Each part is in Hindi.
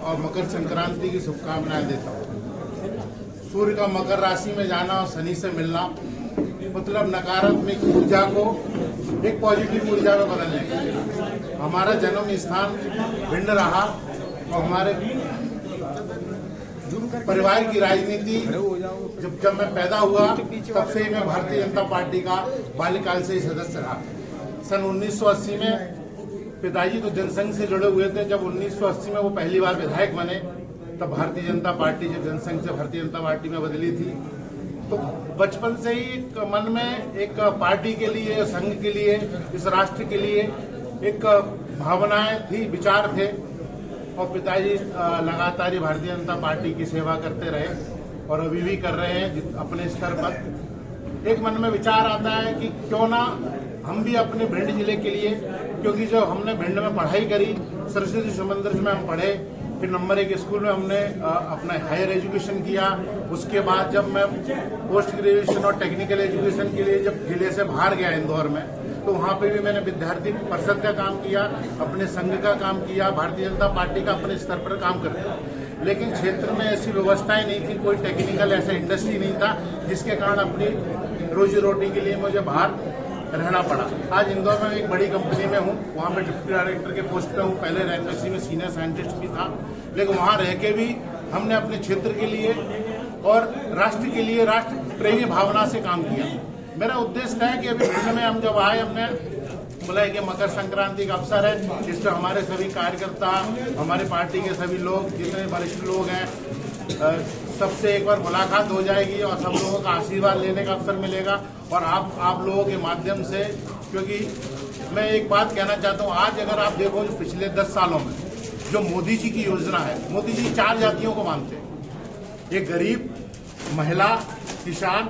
और मकर संक्रांति की शुभकामनाएं देता हूँ। सूर्य का मकर राशि में जाना और शनि से मिलना मतलब नकारात्मक ऊर्जा को एक पॉजिटिव ऊर्जा में बदलने का। हमारा जन्म स्थान भिंड रहा और हमारे परिवार की राजनीति जब मैं पैदा हुआ तब से ही मैं भारतीय जनता पार्टी का बाल्यकाल से ही सदस्य रहा। सन 1980 में पिताजी तो जनसंघ से जुड़े हुए थे। जब 1980 में वो पहली बार विधायक बने तब भारतीय जनता पार्टी जब जनसंघ से भारतीय जनता पार्टी में बदली थी, तो बचपन से ही मन में एक पार्टी के लिए, संघ के लिए, इस राष्ट्र के लिए एक भावनाएं थी, विचार थे। और पिताजी लगातार ही भारतीय जनता पार्टी की सेवा करते रहे और अभी भी कर रहे हैं अपने स्तर पर। एक मन में विचार आता है कि क्यों ना हम भी अपने भिंड जिले के लिए, क्योंकि जो हमने भिंड में पढ़ाई करी, सरस्वती समंदर में हम पढ़े, फिर नंबर 1 स्कूल में हमने अपना हायर एजुकेशन किया। उसके बाद जब मैं पोस्ट ग्रेजुएशन और टेक्निकल एजुकेशन के लिए जब जिले से बाहर गया इंदौर में, तो वहाँ पे भी मैंने विद्यार्थी परिषद का काम किया, अपने संघ का काम किया, भारतीय जनता पार्टी का अपने स्तर पर काम करता। लेकिन क्षेत्र में ऐसी व्यवस्थाएं नहीं थी, कोई टेक्निकल ऐसा इंडस्ट्री नहीं था जिसके कारण अपनी रोजी रोटी के लिए मुझे बाहर रहना पड़ा। आज इंदौर में एक बड़ी कंपनी में हूँ, वहाँ पे डिप्टी डायरेक्टर के पोस्ट पे हूँ। पहले रैंकसी में सीनियर साइंटिस्ट भी था, लेकिन वहाँ रह के भी हमने अपने क्षेत्र के लिए और राष्ट्र के लिए राष्ट्र प्रेमी भावना से काम किया। मेरा उद्देश्य था कि अभी भिंड में हम जब आए, हमने बोला कि मकर संक्रांति का अवसर है, जिसमें हमारे सभी कार्यकर्ता, हमारे पार्टी के सभी लोग, जितने वरिष्ठ लोग हैं, सबसे एक बार मुलाकात हो जाएगी और सब लोगों का आशीर्वाद लेने का अवसर मिलेगा। और आप लोगों के माध्यम से, क्योंकि मैं एक बात कहना चाहता हूँ, आज अगर आप देखो जो पिछले 10 सालों में जो मोदी जी की योजना है, मोदी जी 4 जातियों को मानते हैं। एक गरीब, महिला, किसान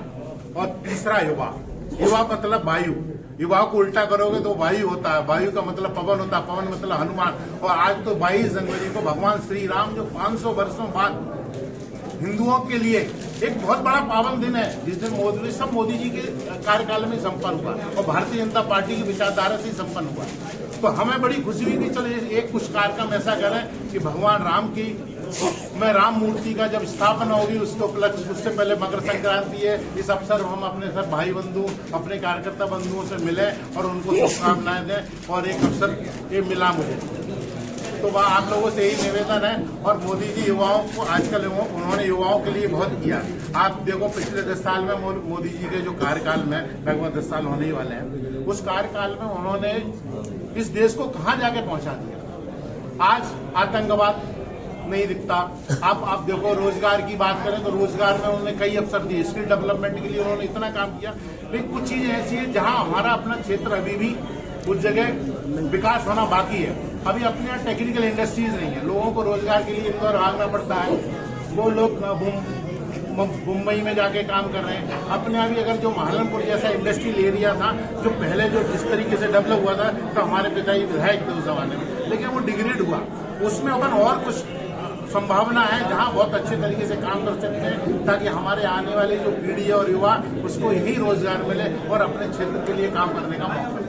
और तीसरा युवा। युवा मतलब वायु। युवा को उल्टा करोगे तो वायु होता है, वायु का मतलब पवन होता है, पवन मतलब हनुमान। और आज तो 22 जनवरी को भगवान श्री राम जो 500 वर्षों बाद हिंदुओं के लिए एक बहुत बड़ा पावन दिन है, जिस दिन सब मोदी जी के कार्यकाल में संपन्न हुआ और भारतीय जनता पार्टी की विचारधारा से संपन्न हुआ। तो हमें बड़ी खुशी हुई कि चलो एक कुछ कार्यक्रम ऐसा करें कि भगवान राम की में राम मूर्ति का जब स्थापना होगी उसके उपलक्ष्य, उससे पहले मकर संक्रांति है। इस अवसर हम अपने सब भाई बंधु, अपने कार्यकर्ता बंधुओं से मिले और उनको शुभकामनाएं दें। और एक अवसर ये मिला मुझे, तो वह आप लोगों से यही निवेदन है। और मोदी जी युवाओं को आजकल उन्होंने युवाओं के लिए बहुत किया। आप देखो पिछले 10 साल में मोदी जी के जो कार्यकाल में, लगभग 10 साल होने ही वाले हैं, उस कार्यकाल में उन्होंने इस देश को कहाँ जाके पहुंचा दिया। आज आतंकवाद नहीं दिखता। आप देखो रोजगार की बात करें तो रोजगार में उन्होंने कई अवसर दिए, स्किल डेवलपमेंट के लिए उन्होंने इतना काम किया। लेकिन कुछ चीजें ऐसी है जहां हमारा अपना क्षेत्र अभी भी उस जगह विकास होना बाकी है। अभी अपने यहाँ टेक्निकल इंडस्ट्रीज नहीं है, लोगों को रोजगार के लिए इंदौर भागना पड़ता है। वो लोग मुंबई में जाके काम कर रहे हैं। अपने यहाँ भी अगर जो महालनपुर जैसा इंडस्ट्रियल एरिया था, जो पहले जो जिस तरीके से डेवलप हुआ था, तो हमारे पिताजी विधायक थे उस जमाने में, लेकिन वो डिग्रेड हुआ। उसमें अपन और कुछ संभावना है जहां बहुत अच्छे तरीके से काम कर सकते हैं, ताकि हमारे आने वाली जो पीढ़ी है और युवा, उसको यही रोजगार मिले और अपने क्षेत्र के लिए काम करने का मौका मिले।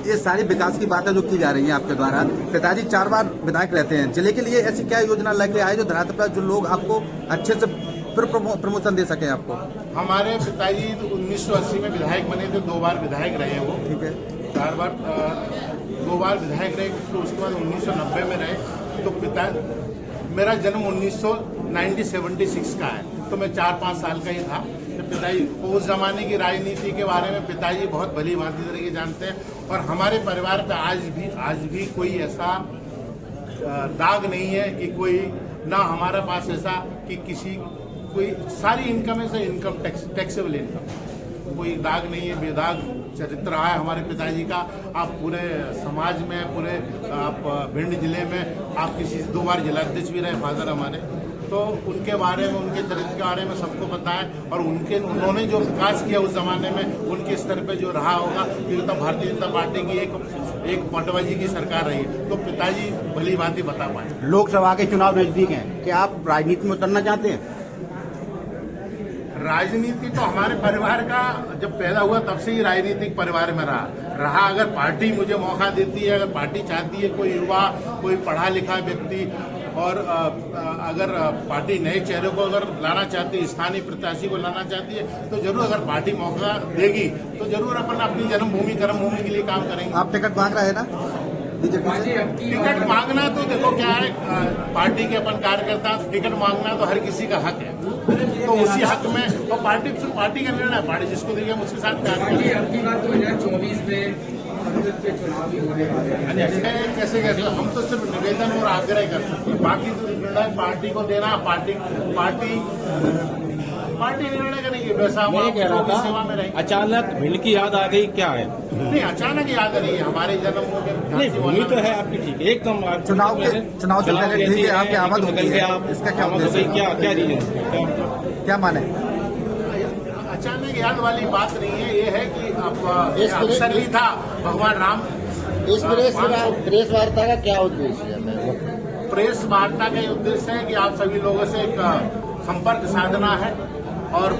ये सारी विकास की बातें जो की जा रही है आपके द्वारा, पिताजी 4 बार विधायक रहते हैं, जिले के लिए ऐसी क्या योजना लेके आए जो धरातल पर जो लोग आपको अच्छे से प्रमोशन दे सके आपको? हमारे पिताजी 1980 में विधायक बने थे, 2 बार विधायक रहे वो। ठीक है। 2 बार विधायक रहे, तो उसके बाद 1990 में रहे। तो मेरा जन्म 1976 का है, तो मैं 4-5 साल का ही था। तो पिताजी उस जमाने की राजनीति के बारे में पिताजी बहुत भली भांति तरीके जानते हैं। और हमारे परिवार पे आज भी कोई ऐसा दाग नहीं है कि कोई ना हमारे पास ऐसा कि कोई सारी इनकम है, इनकम टैक्सेबल इनकम, कोई दाग नहीं है। बेदाग चरित्र रहा है हमारे पिताजी का। आप पूरे समाज में, पूरे आप भिंड जिले में आप 2 बार जिलाध्यक्ष भी रहे फादर हमारे, तो उनके बारे में, उनके चरित्र के बारे में सबको पता है। और उन्होंने जो विकास किया उस जमाने में, उनके स्तर पे जो रहा होगा, क्योंकि तो भारतीय जनता पार्टी की एक पटवाजी की सरकार रही है, तो पिताजी भली भांति बता पाए। लोकसभा के चुनाव नजदीक हैं, क्या आप राजनीति में उतरना चाहते हैं? राजनीति तो हमारे परिवार का जब पैदा हुआ तब से ही राजनीतिक परिवार में रहा। अगर पार्टी मुझे मौका देती है, अगर पार्टी चाहती है, कोई युवा, कोई पढ़ा लिखा व्यक्ति और अगर पार्टी नए चेहरे को अगर लाना चाहती है, स्थानीय प्रत्याशी को लाना चाहती है, तो जरूर अगर पार्टी मौका देगी तो जरूर अपन अपनी जन्मभूमि कर्मभूमि के लिए काम करेंगे। आप टिकट मांग रहे हैं ना बीजेपी से? टिकट मांगना तो देखो क्या है, पार्टी के अपन कार्यकर्ता, टिकट मांगना तो हर किसी का हक है, तो उसी हक में तो पार्टी का निर्णय है, पार्टी जिसको देगी हम उसके साथ कार्य करेंगे। अब की बात 2024 में संसद के चुनाव भी होने वाले हैं। कैसे हम तो सिर्फ निवेदन और आग्रह कर सकते हैं, बाकी तो निर्णय पार्टी को देना, पार्टी निर्णय करेगी। वैसा हम मैं कह रहा आपकी सेवा में था रहेंगे। अचानक भिंड की याद आ गई, क्या है? नहीं, अचानक याद नहीं है, हमारे जन्मभूमि नहीं, भूमि तो है आपकी, ठीक है एकदम। चुनाव से पहले ठीक है, आपकी आमद होती है, इसका क्या उद्देश्य है? क्या रीजन, क्या माने? अचानक याद वाली बात नहीं है, ये है कि अब अवसर ही था भगवान राम। इस प्रेस वार्ता का क्या उद्देश्य है? प्रेस वार्ता का उद्देश्य है कि आप सभी लोगों से एक संपर्क साधना है और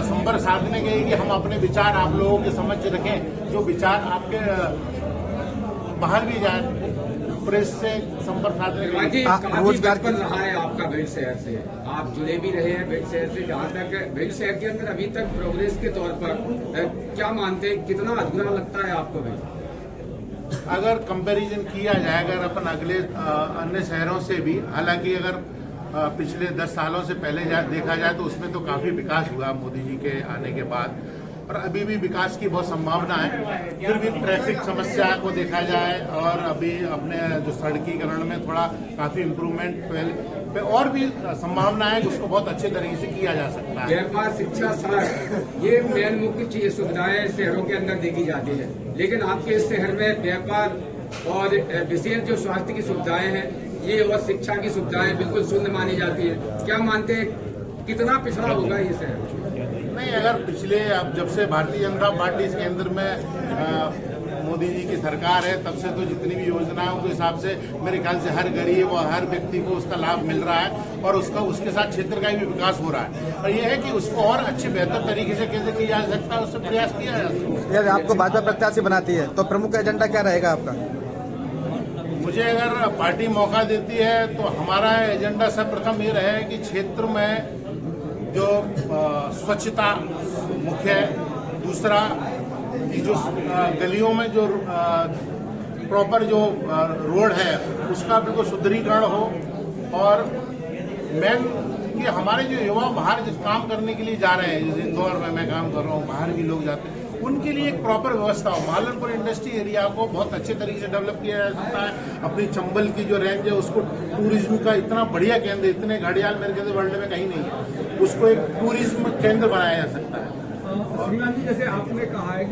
संपर्क साधने के लिए कि हम अपने विचार आप लोगों के समझ रखें, जो विचार आपके बाहर भी जाए, प्रेस से संपर्क साधने के लिए। रोजगार बन रहा है आपका भिंड शहर से, आप जुड़े भी रहे हैं भिंड शहर से। जहाँ तक भिंड शहर के अंदर अभी तक प्रोग्रेस के तौर पर क्या मानते हैं, कितना अधूरा लगता है आपको भिंड? अगर कंपैरिजन किया जाए, अगर अपन अगले अन्य शहरों से भी, हालांकि अगर पिछले 10 सालों से पहले देखा जाए तो उसमें तो काफी विकास हुआ मोदी जी के आने के बाद, और अभी भी विकास की बहुत संभावना है। फिर भी ट्रैफिक समस्या को देखा जाए और अभी अपने जो सड़कीकरण में थोड़ा काफी इम्प्रूवमेंट पे और भी संभावना है कि उसको बहुत अच्छे तरीके से किया जा सकता है। व्यापार, शिक्षा, सड़क, ये मेन मुख्य चीज सुविधाएं शहरों के अंदर देखी जाती है, लेकिन आपके इस शहर में व्यापार और विशेष जो स्वास्थ्य की सुविधाएं हैं, ये और शिक्षा की सुविधाएं बिल्कुल शून्य मानी जाती है। क्या मानते हैं, कितना पिछड़ा होगा ये शहर? नहीं, अगर पिछले अब जब से भारतीय जनता पार्टी इस केंद्र में मोदी जी की सरकार है, तब से तो जितनी भी योजनाओं के हिसाब से मेरे ख्याल से हर गरीब और हर व्यक्ति को उसका लाभ मिल रहा है, और उसके साथ क्षेत्र का भी विकास हो रहा है। और ये है कि उसको और अच्छे बेहतर तरीके से कैसे किया जा सकता है, उससे प्रयास किया जा सकता है। यदि आपको भाजपा प्रत्याशी बनाती है तो प्रमुख एजेंडा क्या रहेगा आपका? मुझे अगर पार्टी मौका देती है तो हमारा एजेंडा सर्वप्रथम ये रहे कि क्षेत्र में जो स्वच्छता मुख्य है, दूसरा कि जो गलियों में जो प्रॉपर जो रोड है उसका बिल्कुल सुदृढ़ीकरण हो, और मेन कि हमारे जो युवा बाहर काम करने के लिए जा रहे हैं, जैसे इंदौर में मैं काम कर रहा हूँ, बाहर भी लोग जाते हैं, उनके लिए एक प्रॉपर व्यवस्था हो। मालनपुर इंडस्ट्री एरिया को बहुत अच्छे तरीके से डेवलप किया जा सकता है। अपनी चंबल की जो रेंज है उसको टूरिज्म का इतना बढ़िया केंद्र, इतने घड़ियाल मेरे ख्याल से वर्ल्ड में कहीं नहीं है, उसको एक टूरिज्म केंद्र बनाया जा सकता है। श्रीमान जी, जैसे आपने कहा है कि